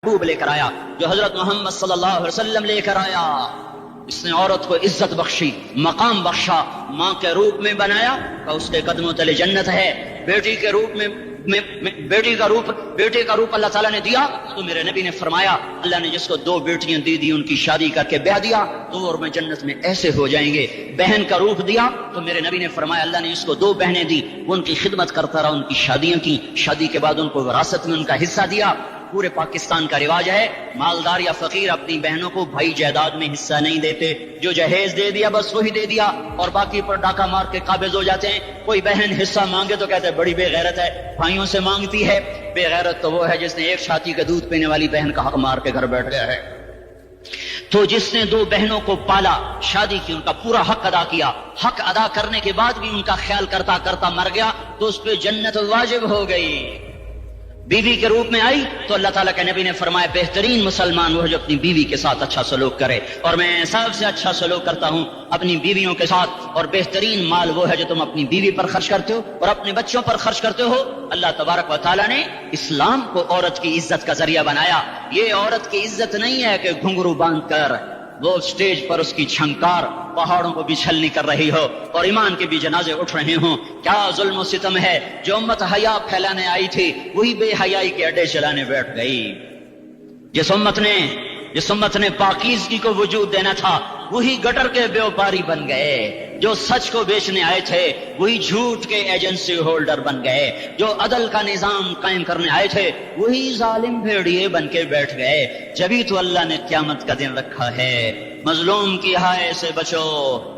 محبوب لے کر آیا، جو حضرت محمد صلی اللہ علیہ وسلم لے کر آیا. اس نے عورت کو عزت بخشی، مقام بخشا، ماں کے روپ میں بنایا کہ اس کے قدموں تلے جنت ہے. بیٹی کے روپ میں بیٹے کا روپ اللہ تعالیٰ نے دیا تو میرے نبی نے فرمایا اللہ نے جس کو 2 بیٹیاں دی ان کی شادی کر کے بیاہ دیا تو اور میں جنت میں ایسے ہو جائیں گے. بہن کا روپ دیا تو میرے نبی نے فرمایا اللہ نے جس کو 2 بہنیں دی وہ ان کی خدمت کرتا رہا، ان کی شادیاں کی، شادی کے بعد ان کو وراثت میں ان کا حصہ دیا. پورے پاکستان کا رواج ہے مالدار یا فقیر اپنی بہنوں کو بھائی جائیداد میں حصہ نہیں دیتے، جو جہیز دے دیا بس وہی دے دیا اور باقی پر ڈاکہ مار کے قابض ہو جاتے ہیں. کوئی بہن حصہ مانگے تو کہتے ہیں بڑی بے غیرت ہے، بھائیوں سے مانگتی ہے. بے غیرت تو وہ ہے جس نے ایک چھاتی کا دودھ پینے والی بہن کا حق مار کے گھر بیٹھ گیا ہے. تو جس نے 2 بہنوں کو پالا، شادی کی، ان کا پورا حق ادا کیا، حق ادا کرنے کے بعد بھی ان کا خیال کرتا کرتا مر گیا تو اس پہ جنت واجب ہو گئی. بیوی کے روپ میں آئی تو اللہ تعالیٰ کے نبی نے فرمایا بہترین مسلمان وہ جو اپنی بیوی کے ساتھ اچھا سلوک کرے، اور میں سب سے اچھا سلوک کرتا ہوں اپنی بیویوں کے ساتھ. اور بہترین مال وہ ہے جو تم اپنی بیوی پر خرچ کرتے ہو اور اپنے بچوں پر خرچ کرتے ہو. اللہ تبارک و تعالیٰ نے اسلام کو عورت کی عزت کا ذریعہ بنایا. یہ عورت کی عزت نہیں ہے کہ گھنگرو باندھ کر وہ سٹیج پر اس کی چھنکار پہاڑوں کو بھی چھلنی کر رہی ہو اور ایمان کے بھی جنازے اٹھ رہے ہوں. کیا ظلم و ستم ہے، جو امت حیا پھیلانے آئی تھی وہی بے حیائی کے اڈے چلانے بیٹھ گئی. جس امت نے پاکیزگی کو وجود دینا تھا وہی گٹر کے بیوپاری بن گئے. جو سچ کو بیچنے آئے تھے وہی جھوٹ کے ایجنسی ہولڈر بن گئے. جو عدل کا نظام قائم کرنے آئے تھے وہی ظالم بھیڑیے بن کے بیٹھ گئے. جبھی تو اللہ نے قیامت کا دن رکھا ہے. مظلوم کی ہائے سے بچو،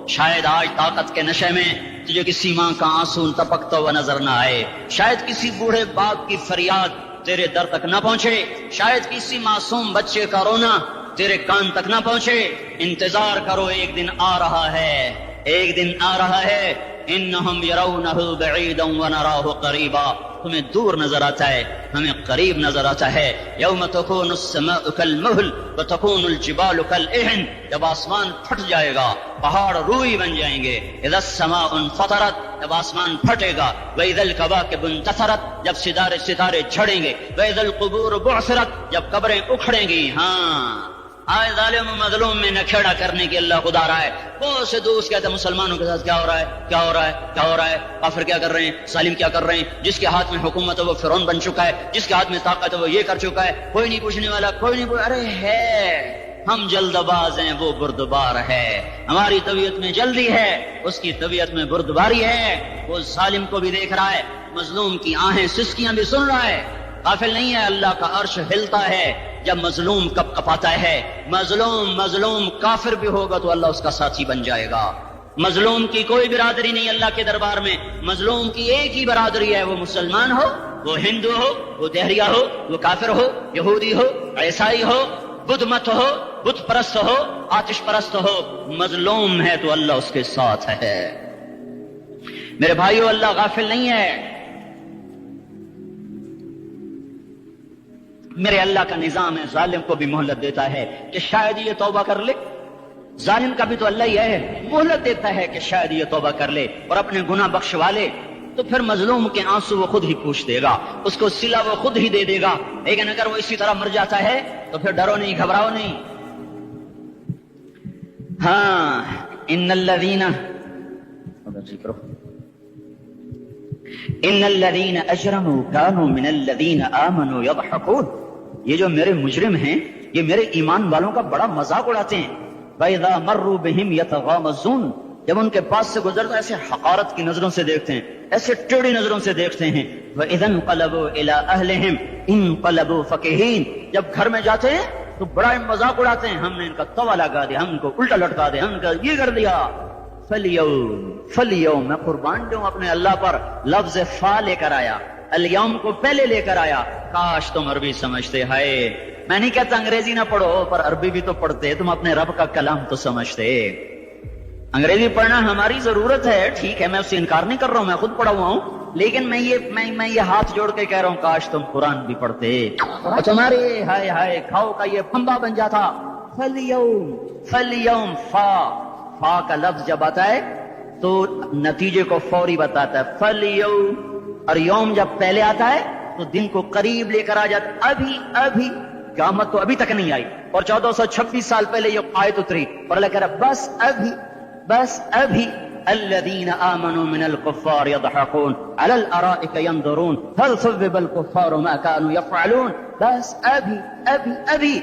شاید آج طاقت کے نشے میں تجھے کسی ماں کا آنسو ٹپکتا ہوا نظر نہ آئے، شاید کسی بوڑھے باپ کی فریاد تیرے در تک نہ پہنچے، شاید کسی معصوم بچے کا رونا تیرے کان تک نہ پہنچے. انتظار کرو، ایک دن آ رہا ہے، ایک دن آ رہا ہے. انہم یرونہ بعیدا ونراہ قریبا، تمہیں دور نظر آتا ہے ہمیں قریب نظر آتا ہے. یوم تکون السماء کالمہل وتکون الجبال کالعہن، جب آسمان پھٹ جائے گا پہاڑ روئی بن جائیں گے. اذا السماء انفطرت، جب آسمان پھٹے گا. واذا الکواکب انتثرت، جب ستارے جھڑیں گے. واذا القبور بعثرت، جب قبریں اکھڑیں گی. ہاں آئے ظالم و مظلوم میں نکھیڑا کرنے کی اللہ خدا رہا ہے. بہت سے دوست کہتے ہیں مسلمانوں کے ساتھ کیا ہو رہا ہے، کیا ہو رہا ہے، کیا ہو رہا ہے، کافر کیا کر رہے ہیں، ظالم کیا کر رہے ہیں. جس کے ہاتھ میں حکومت ہے وہ فرعون بن چکا ہے، جس کے ہاتھ میں طاقت ہے وہ یہ کر چکا ہے. کوئی نہیں پوچھنے والا، کوئی نہیں ارے ہے، ہم جلد باز ہیں وہ بردبار ہے. ہماری طبیعت میں جلدی ہے، اس کی طبیعت میں بردباری ہے. وہ ظالم کو بھی دیکھ رہا ہے، مظلوم کی آہیں سسکیاں بھی سن رہا ہے. غافل نہیں ہے، اللہ کا عرش ہلتا ہے جب مظلوم کپ کپاتا ہے. مظلوم کافر بھی ہوگا تو اللہ اس کا ساتھی بن جائے گا. مظلوم کی کوئی برادری نہیں اللہ کے دربار میں، مظلوم کی ایک ہی برادری ہے، وہ مسلمان ہو، وہ ہندو ہو، وہ دہریہ ہو، وہ کافر ہو، یہودی ہو، عیسائی ہو، بدھ مت ہو، بت پرست ہو، آتش پرست ہو. مظلوم ہے تو اللہ اس کے ساتھ ہے. میرے بھائیو، اللہ غافل نہیں ہے. میرے اللہ کا نظام ہے، ظالم کو بھی مہلت دیتا ہے کہ شاید یہ توبہ کر لے. ظالم کا بھی تو اللہ ہی ہے، مہلت دیتا ہے کہ شاید یہ توبہ کر لے اور اپنے گناہ بخشوا لے. تو پھر مظلوم کے آنسو وہ خود ہی پوچھ دے گا، اس کو صلہ وہ خود ہی دے دے گا. لیکن اگر وہ اسی طرح مر جاتا ہے تو پھر ڈرو نہیں، گھبراؤ نہیں. ہاں ان الذین اجرموا كانوا من الذین آمنوا يضحكون. یہ جو میرے مجرم ہیں یہ میرے ایمان والوں کا بڑا مذاق اڑاتے ہیں. وَإِذَا مَرُّوا بِهِمْ يَتَغَامَزُونَ، جب ان کے پاس سے گزرتا ایسے حقارت کی نظروں سے دیکھتے ہیں، ایسے ٹیڑھی نظروں سے دیکھتے ہیں. وَإِذَا انقلبوا إِلَىٰ أَهْلِهِمْ انقلبوا فَكِهِينَ، جب گھر میں جاتے ہیں تو بڑا مذاق اڑاتے ہیں، ہم نے ان کا توا لگا دیا، ہم ان کو الٹا لٹکا دیا، ہم نے یہ کر دیا. فَالْيَوْمَ میں قربان دوں اپنے اللہ پر لفظ فا لے کر آیا، الیوم کو پہلے لے کر آیا. کاش تم عربی سمجھتے. ہائے، میں نہیں کہتا انگریزی نہ پڑھو، پر عربی بھی تو پڑھتے، تم اپنے رب کا کلام تو سمجھتے. انگریزی پڑھنا ہماری ضرورت ہے، ٹھیک ہے، میں اس سے انکار نہیں کر رہا ہوں، میں خود پڑھا ہوا ہوں. لیکن میں یہ ہاتھ جوڑ کے کہہ رہا ہوں کاش تم قرآن بھی پڑھتے. تمہارے ہائے ہائے کھاؤ کا یہ پھمبا بن جاتا. فَالْيَوْمَ فا کا لفظ جب آتا ہے تو نتیجے کو فوری بتاتا ہے. فَالْيَوْمَ، اور یوم جب پہلے آتا ہے تو دن کو قریب لے کر آ جاتا. ابھی قیامت تو ابھی تک نہیں آئی اور 1426 سال پہلے یہ آیت اتری اور اللہ کہہ رہا بس ابھی الذين آمنوا من الكفار يضحكون على الارائك ينظرون هل ثوب الكفار ما كانوا يفعلون. بس ابھی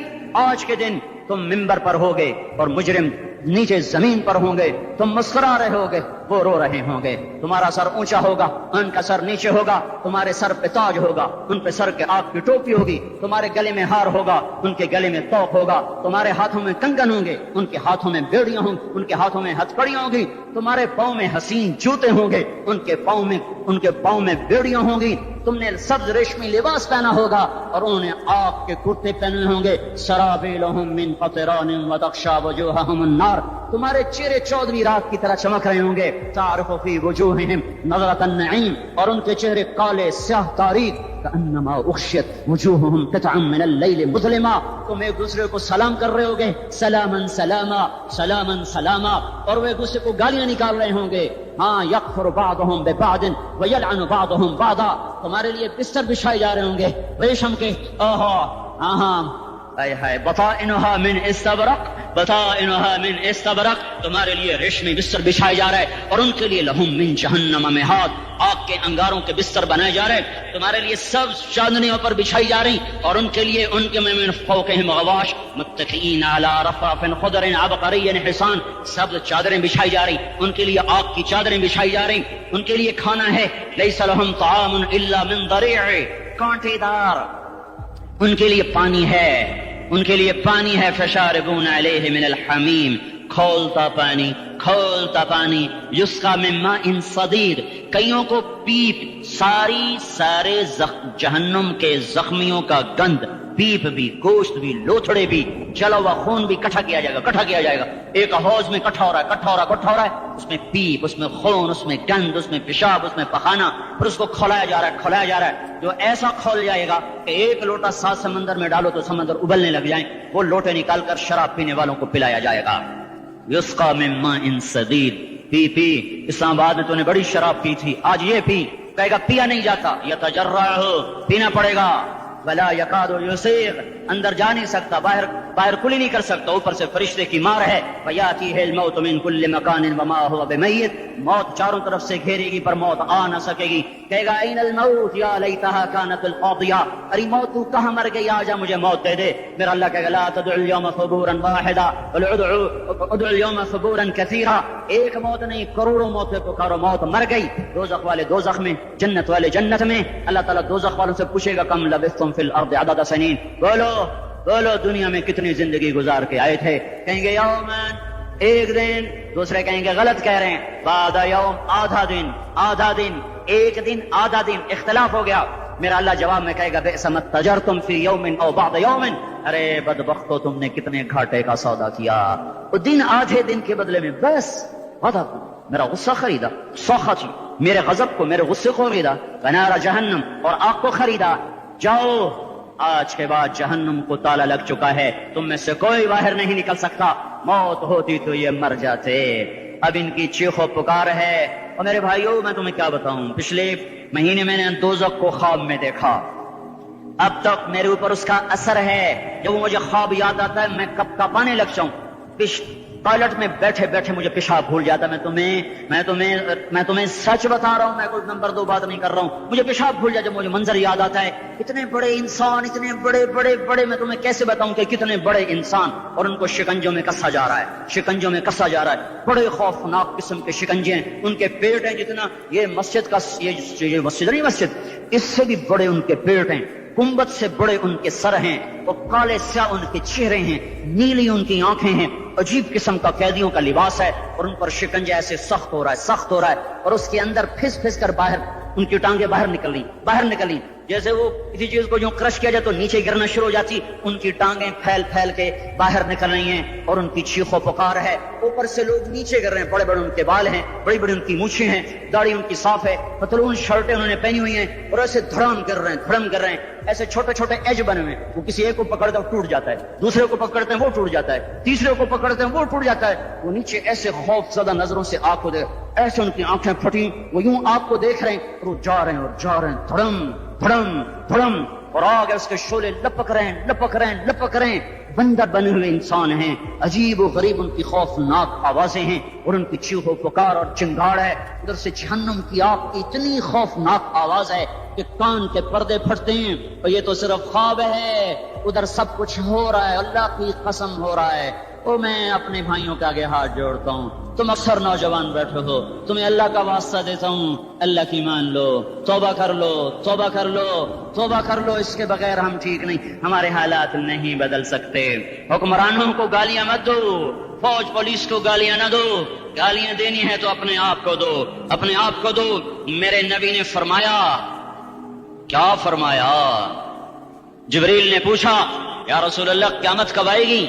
آج کے دن تم منبر پر ہوگے اور مجرم نیچے زمین پر ہوں گے, تم مسکرا رہے ہوگے, وہ رو رہے ہوں گے. تمہارا سر اونچا ہوگا, ان کا سر نیچے ہوگا. تمہارے سر پہ تاج ہوگا, ان پہ سر کے آگ کی ٹوپی ہوگی. تمہارے گلے میں ہار ہوگا, ان کے گلے میں توق ہوگا. تمہارے ہاتھوں میں کنگن ہوں گے, ان کے ہاتھوں میں بیڑیاں ہوں گی, ان کے ہاتھوں میں ہتھکڑیاں ہوں گی. تمہارے پاؤں میں حسین جوتے ہوں گے, ان کے پاؤں میں بیڑیاں ہوں گی. تم نے سبز ریشمی لباس پہنا ہوگا اور انہوں نے آگ کے کرتے پہنے ہوں گے. سرابیلہم من قطران وتغشی وجوہہم النار. تمہارے چہرے چودھویں رات کی طرح چمک رہے ہوں گے. تعرف فی وجوہہم نظرۃ النعیم, اور ان کے چہرے کالے سیاہ تاریک. کأنما اغشیت وجوہہم قطعا من اللیل مظلما. تم ایک دوسرے کو سلام کر رہے ہوگے, سلاما سلاما سلاما سلاما, اور وہ ایک دوسرے کو گالیاں نکال رہے ہوں گے. ہاں یکفر بعضهم ببعض ویلعن بعضهم بعضا. تمہارے لیے بستر بچھائے جا رہے ہوں گے ریشم کے. بطائنها من استبرق, بطائنها من استبرق. تمہارے لیے ریشمی بستر بچھائے جا رہا ہے اور ان کے لیے لہم من جہنم مہاد, آگ کے انگاروں کے بستر بنائے جا رہے ہیں. تمہارے لیے سب چاندنیوں پر بچھائی جا رہی اور ان کے لیے ان کے من فوقہم غواش متکئین علی رفرف خضر عبقری حصان. سب چادریں بچھائی جا رہی, ان کے لیے آگ کی چادریں بچھائی جا رہی. ان کے لیے کھانا ہے لیس لہم طعام الا من ضریع, کانٹے دار. ان کے لیے پانی ہے, ان کے لیے پانی ہے. فشاربون علیہ من الحمیم, کھولتا پانی. یسقا من ماء صدید, کئیوں کو پیپ سارے جہنم کے زخمیوں کا گند, پیپ بھی, گوشت بھی, لوتھڑے بھی, جلا ہوا خون بھی کٹھا کیا جائے گا. ایک حوض میں کٹھا ہو رہا ہے, اس میں پیپ, اس میں خون, اس میں گند, اس میں پیشاب, اس میں پخانہ, پھر اس کو کھولایا جا رہا ہے. جو ایسا کھول جائے گا کہ ایک لوٹا 7 سمندر میں ڈالو تو سمندر ابلنے لگ جائیں, وہ لوٹے نکال کر شراب پینے والوں کو پلایا جائے گا. یسقا من ماء صدید, پی. اسلام آباد میں تو نے بڑی شراب پی تھی, آج یہ پی. کہے گا پیا نہیں جاتا, یتجرعہ, پینا پڑے گا. ولا یکاد یسیغ, اندر جا نہیں سکتا, باہر کلی نہیں کر سکتا, اوپر سے فرشتے کی مار ہے. فیاتیہ الموت من کل مکان وما هو بمیت, موت چاروں طرف سے گھیرے گی پر موت آ نہ سکے گی. کہے گا این الموت یا لیتہا کانت القاضیہ, ارے موت تو کہاں مر گئی, آجا مجھے موت دے دے. میرا اللہ کہے گا لا تدعوا اليوم ثبورا واحدا بل ادعوا اليوم ثبورا کثیرا. ایک موت نہیں, کروڑوں موتیں پکارو. موت مر گئی. دوزخ والے دوزخ میں, جنت والے جنت میں. اللہ تعالیٰ دوزخ والوں سے پوچھے گا کم لبثتم فی الارض عدد سنین, بولو دنیا میں کتنی زندگی گزار کے آئے تھے. کہیں گے یومن, ایک دن. دوسرے کہیں گے غلط کہہ رہے ہیں, بعد یوم, آدھا دن, ایک دن, آدھا دن, اختلاف ہو گیا. میرا اللہ جواب میں کہے گا بئس ما تجرتم فی یوم او بعد یوم, ارے بدبختو تم نے کتنے گھاٹے کا سودا کیا. وہ دن آدھے دن کے بدلے میں بس میرا غصہ خریدا, سوخت میرے غضب کو, میرے غصے کو خریدا. ونار جہنم, اور آگ کو خریدا. جاؤ, آج کے بعد جہنم کو تالا لگ چکا ہے, تم میں سے کوئی باہر نہیں نکل سکتا. موت ہوتی تو یہ مر جاتے. اب ان کی چیخ و پکار ہے. اور میرے بھائیوں میں تمہیں کیا بتاؤں, پچھلے مہینے میں نے دوزخ کو خواب میں دیکھا. اب تک میرے اوپر اس کا اثر ہے. جب مجھے خواب یاد آتا ہے میں کب کپانے لگ جاؤں. ٹوائلٹ میں بیٹھے بیٹھے مجھے پیشاب بھول جاتا. میں تمہیں سچ بتا رہا ہوں, میں کوئی نمبر 2 بات نہیں کر رہا ہوں. مجھے پیشاب بھول جاتا جب مجھے منظر یاد آتا ہے. اتنے بڑے انسان, اتنے بڑے, میں تمہیں کیسے بتاؤں کہ کتنے بڑے انسان, اور ان کو شکنجوں میں کسا جا رہا ہے. بڑے خوفناک قسم کے شکنجے ہیں. ان کے پیٹ ہیں جتنا یہ مسجد کا, یہ مسجد نہیں, مسجد اس سے بھی بڑے ان کے پیٹ ہیں. گنبد سے بڑے ان کے سر ہیں. اور کالے سیاہ ان کے چہرے ہیں, نیلی ان کی آنکھیں ہیں. عجیب قسم کا قیدیوں کا لباس ہے, اور ان پر شکنجہ ایسے سخت ہو رہا ہے, اور اس کے اندر پھس کر باہر ان کی ٹانگیں باہر نکلی. جیسے وہ کسی چیز کو جو کرش کیا جائے تو نیچے گرنا شروع ہو جاتی. ان کی ٹانگیں پھیل کے باہر نکل رہی ہیں, اور ان کی چیخ و پکار ہے. اوپر سے لوگ نیچے گر رہے ہیں. بڑے ان کے بال ہیں, بڑی ان کی مونچھیں ہیں, داڑھی ان کی صاف ہے, پتلون شرٹیں انہوں نے پہنی ہوئی ہیں, اور ایسے دھڑم کر رہے ہیں. ایسے چھوٹے ایج بنے ہوئے ہیں. وہ کسی ایک کو پکڑتا ہے وہ ٹوٹ جاتا ہے, دوسرے کو پکڑتے ہیں وہ ٹوٹ جاتا ہے, تیسرے کو پکڑتے ہیں وہ ٹوٹ جاتا ہے. وہ نیچے ایسے خوف زدہ نظروں سے آگ کو دیکھ, ایسے ان کی آنکھیں پھٹی, وہ یوں آگ کو دیکھ رہے ہیں, اور وہ جا رہے ہیں, دھڑم. اور آگے اس کے شعلے لپک رہے ہیں، لپک رہے ہیں، لپک رہے ہیں۔ بندر بنے ہوئے انسان ہیں، عجیب و غریب ان کی خوفناک آوازیں ہیں، اور ان کی چیخ و پکار اور چنگاڑ ہے۔ ادھر سے جہنم کی آگ کی اتنی خوفناک آواز ہے کہ کان کے پردے پھٹتے ہیں، اور یہ تو صرف خواب ہے، ادھر سب کچھ ہو رہا ہے، اللہ کی قسم ہو رہا ہے۔ او میں اپنے بھائیوں کے آگے ہاتھ جوڑتا ہوں، تم اکثر نوجوان بیٹھے ہو، تمہیں اللہ کا واسطہ دیتا ہوں، اللہ کی مان لو، توبہ کر لو، توبہ کر لو، توبہ کر لو، اس کے بغیر ہم ٹھیک نہیں، ہمارے حالات نہیں بدل سکتے۔ حکمرانوں کو گالیاں مت دو، فوج پولیس کو گالیاں نہ دو، گالیاں دینی ہے تو اپنے آپ کو دو، اپنے آپ کو دو۔ میرے نبی نے فرمایا، کیا فرمایا؟ جبریل نے پوچھا یا رسول اللہ قیامت کب آئے گی؟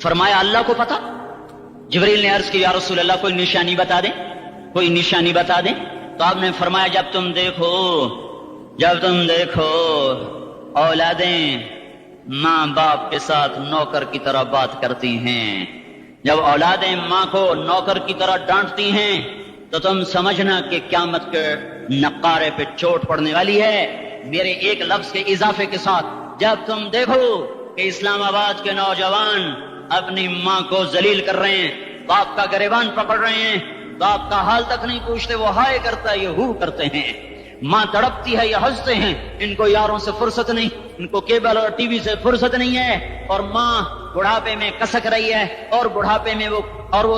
فرمایا اللہ کو پتا۔ جبریل نے عرض کی یا رسول اللہ کوئی نشانی بتا دیں، کوئی نشانی بتا دیں۔ تو آپ نے فرمایا جب تم دیکھو اولادیں ماں باپ کے ساتھ نوکر کی طرح بات کرتی ہیں، جب اولادیں ماں کو نوکر کی طرح ڈانٹتی ہیں، تو تم سمجھنا کہ قیامت کے نقارے پہ چوٹ پڑنے والی ہے۔ میرے ایک لفظ کے اضافے کے ساتھ، جب تم دیکھو کہ اسلام آباد کے نوجوان اپنی ماں کو ذلیل کر رہے ہیں، باپ کا گریبان پکڑ رہے ہیں، باپ کا حال تک نہیں پوچھتے، وہ ہائے کرتا ہے یہ ہو کرتے ہیں، ماں تڑپتی ہے یہ ہنستے ہیں، ان کو یاروں سے فرصت نہیں، ان کو کیبل اور ٹی وی سے فرصت نہیں ہے، اور ماں بڑھاپے میں کسک رہی ہے، اور بڑھاپے میں وہ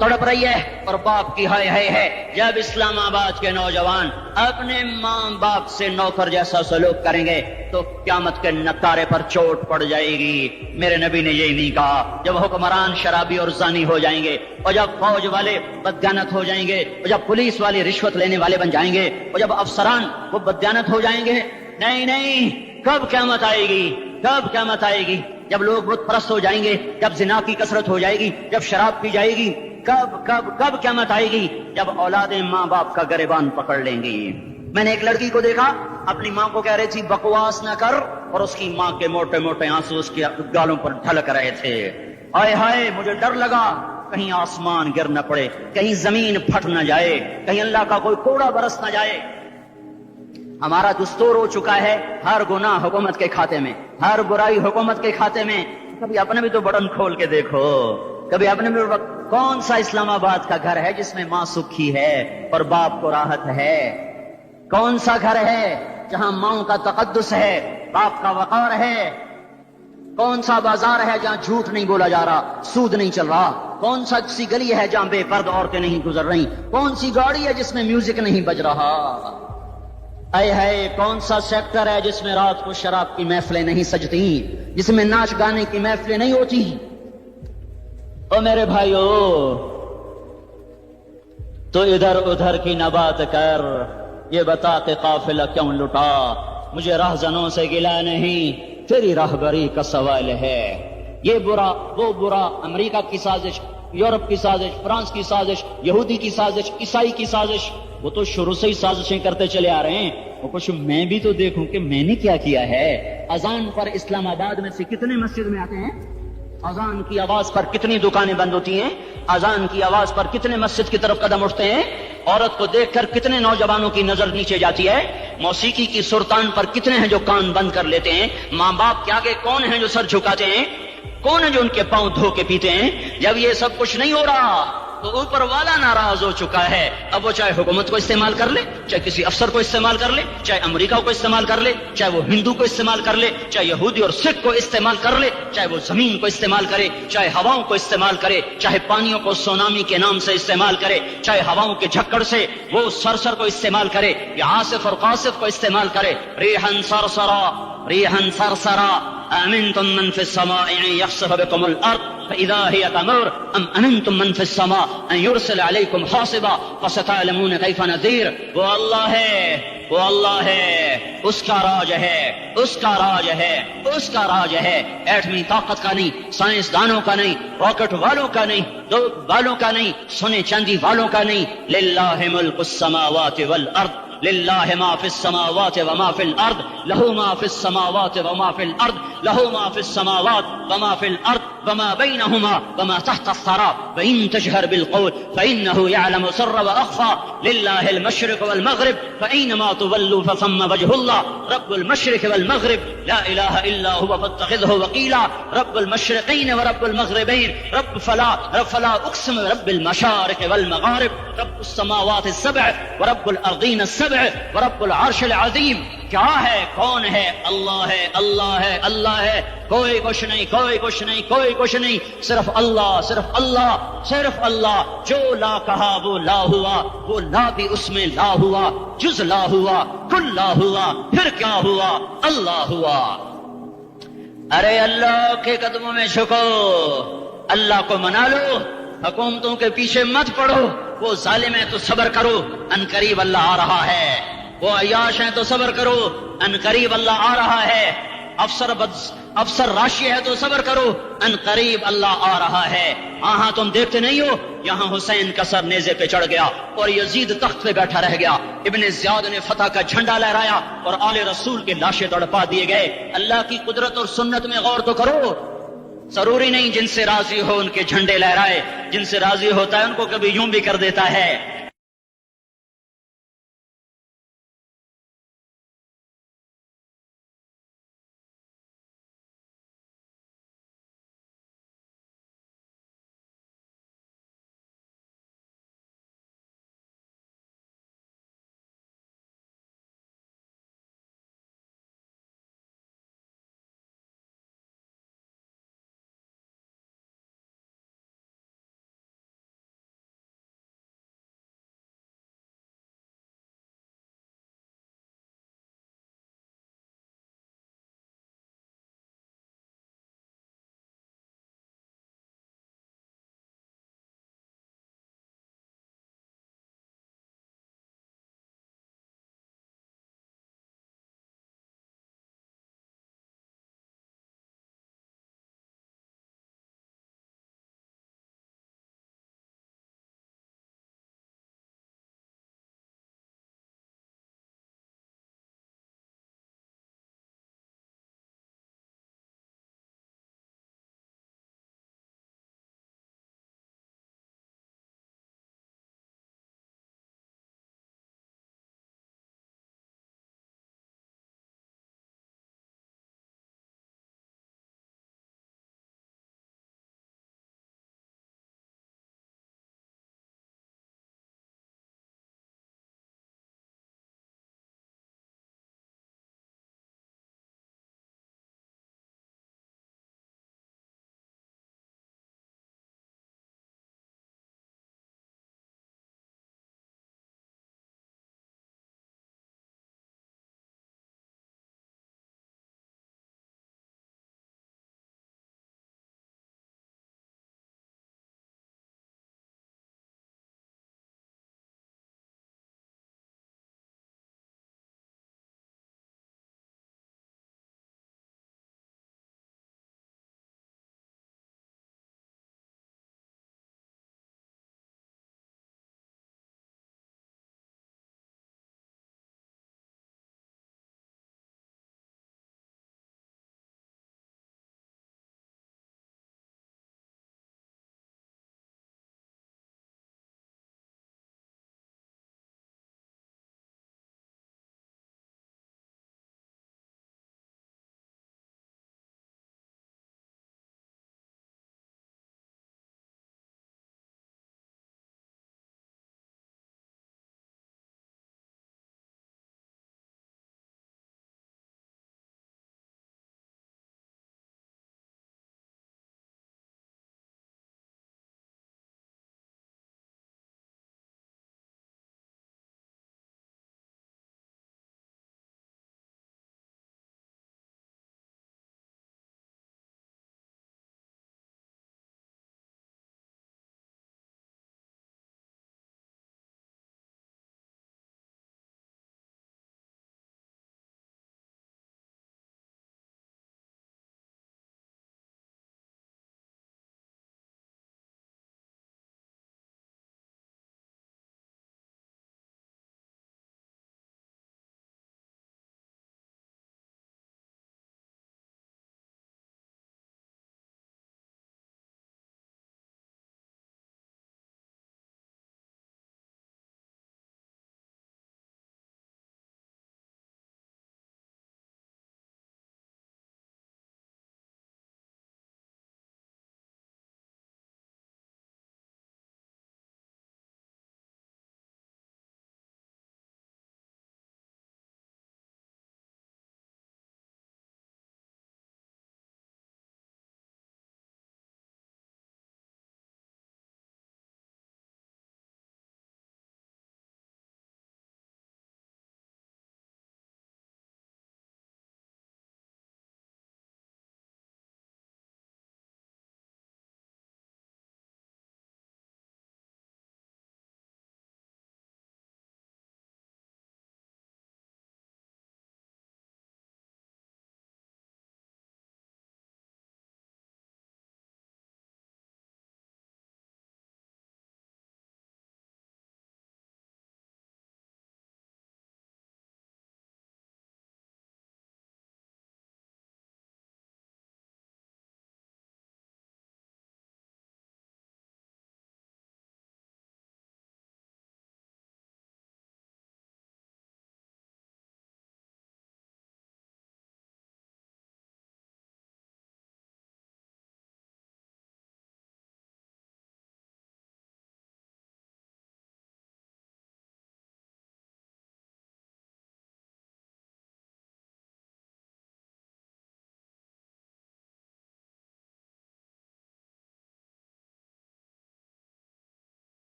تڑپ رہی ہے، اور باپ کی ہائے ہائے ہے۔ جب اسلام آباد کے نوجوان اپنے ماں باپ سے نوکر جیسا سلوک کریں گے تو قیامت کے نقارے پر چوٹ پڑ جائے گی۔ میرے نبی نے یہی نہیں کہا، جب حکمران شرابی اور زانی ہو جائیں گے، اور جب فوج والے بددیانت ہو جائیں گے، اور جب پولیس والے رشوت لینے والے بن جائیں گے، اور جب افسران وہ بددیانت ہو جائیں گے، نہیں، کب قیامت آئے گی؟ کب قیامت آئے گی؟ جب لوگ بت پرست ہو جائیں گے، جب زنا کی کثرت ہو جائے گی، جب شراب پی جائے گی، کب قیامت آئے گی؟ جب اولادیں ماں باپ کا گریبان پکڑ لیں گی۔ میں نے ایک لڑکی کو دیکھا، اپنی ماں کو کہہ رہی تھی بکواس نہ کر، اور اس کی ماں کے موٹے موٹے آنسو اس کے گالوں پر ڈھلک رہے تھے۔ ہائے ہائے، مجھے ڈر لگا کہیں آسمان گر نہ پڑے، کہیں زمین پھٹ نہ جائے، کہیں اللہ کا کوئی کوڑا برس نہ جائے۔ ہمارا دستور ہو چکا ہے ہر گناہ حکومت کے کھاتے میں، ہر برائی حکومت کے کھاتے میں۔ کبھی اپنے بھی تو بٹن کھول کے دیکھو، کبھی اپنے بھی کون سا اسلام آباد کا گھر ہے جس میں ماں سکھی ہے اور باپ کو راحت ہے؟ کون سا گھر ہے جہاں ماں کا تقدس ہے، باپ کا وقار ہے؟ کون سا بازار ہے جہاں جھوٹ نہیں بولا جا رہا، سود نہیں چل رہا؟ کون سا سی گلی ہے جہاں بے پرد عورتیں نہیں گزر رہی؟ کون سی گاڑی ہے جس میں میوزک نہیں بج رہا؟ کون سا سیکٹر ہے جس میں رات کو شراب کی محفلیں نہیں سجتی، جس میں ناچ گانے کی محفلیں نہیں ہوتی؟ او میرے بھائیو، تو ادھر ادھر کی نہ بات کر، یہ بتا کہ قافلہ کیوں لٹا؟ مجھے راہزنوں سے گلا نہیں، تیری راہبری کا سوال ہے۔ یہ برا وہ برا، امریکہ کی سازش، یورپ کی سازش، فرانس کی سازش، یہودی کی سازش، عیسائی کی سازش، وہ تو شروع سے ہی سازشیں کرتے چلے آ رہے ہیں۔ وہ کچھ میں بھی تو دیکھوں کہ میں نے کیا کیا ہے۔ اذان پر اسلام آباد میں سے کتنے مسجد میں آتے ہیں؟ اذان کی آواز پر کتنی دکانیں بند ہوتی ہیں؟ اذان کی آواز پر کتنے مسجد کی طرف قدم اٹھتے ہیں؟ عورت کو دیکھ کر کتنے نوجوانوں کی نظر نیچے جاتی ہے؟ موسیقی کی سرتان پر کتنے ہیں جو کان بند کر لیتے ہیں؟ ماں باپ کے آگے کون ہیں جو سر جھکاتے ہیں؟ کون ہے جو ان کے پاؤں دھو کے پیتے ہیں؟ جب یہ سب کچھ نہیں ہو رہا تو اوپر والا ناراض ہو چکا ہے۔ اب وہ چاہے حکومت کو استعمال کر لے، چاہے کسی افسر کو استعمال کر لے، چاہے امریکہ کو استعمال کر لے، چاہے وہ ہندو کو استعمال کر لے، چاہے یہودی اور سکھ کو استعمال کر لے، چاہے وہ زمین کو استعمال کرے، چاہے ہواؤں کو استعمال کرے، چاہے پانیوں کو سونامی کے نام سے استعمال کرے، چاہے ہواؤں کے جھکڑ سے وہ سرسر کو استعمال کرے یا آصف اور قاصف کو استعمال کرے۔ ریحن سرسرا ریحن سرسرا امنتم من فی السماء ان یخسف بکم الارض فاذا هی تمور ام امنتم من فی السماء ان یرسل علیکم حاصبا فستعلمون کیف نذیر۔ وہ اللہ ہے، وہ اللہ ہے، اس کا راج ہے، اس کا راج ہے، اس کا راج ہے۔ ایٹمی طاقت کا نہیں، سائنسدانوں کا نہیں، راکٹ والوں کا نہیں، دو والوں کا نہیں، سونے چاندی والوں کا نہیں۔ للہ ملک السماوات والارض للہ ما فی السماوات وما فی الارض لہ ما فی السماوات وما فی الارض لہ ما فی السماوات وما فی الارض وما بينهما وما تحت الثرى وإن تجهر بالقول فإنه يعلم سر وأخفى لله المشرق والمغرب فأينما تولوا فثم وجه الله رب المشرق والمغرب لا إله إلا هو فاتخذه وكيلا رب المشرقين ورب المغربين رب فلا أقسم رب المشارق والمغارب رب السماوات السبع ورب الأرضين السبع ورب العرش العظيم. کیا ہے، کون ہے؟ اللہ ہے، اللہ ہے، اللہ ہے، کوئی کچھ نہیں، کوئی کچھ نہیں، کوئی کچھ نہیں، صرف اللہ، صرف اللہ، صرف اللہ. جو لا کہا وہ لا ہوا، وہ لا بھی اس میں لا ہوا، جز لا ہوا، کل لا ہوا، پھر کیا ہوا؟ اللہ ہوا. ارے اللہ کے قدموں میں جھکو، اللہ کو منا لو، حکومتوں کے پیچھے مت پڑو. وہ ظالم ہے تو صبر کرو، ان قریب اللہ آ رہا ہے. وہ عیاش ہیں تو صبر کرو، ان قریب اللہ آ رہا ہے. افسر راشی ہے تو صبر کرو، ان قریب اللہ آ رہا ہے. ہاں تم دیکھتے نہیں ہو، یہاں حسین کا سر نیزے پہ چڑھ گیا اور یزید تخت پہ بیٹھا رہ گیا. ابن زیاد نے فتح کا جھنڈا لہرایا اور آل رسول کے لاشیں تڑپا دیے گئے. اللہ کی قدرت اور سنت میں غور تو کرو. ضروری نہیں جن سے راضی ہو ان کے جھنڈے لہرائے، جن سے راضی ہوتا ہے ان کو کبھی یوں بھی کر دیتا ہے.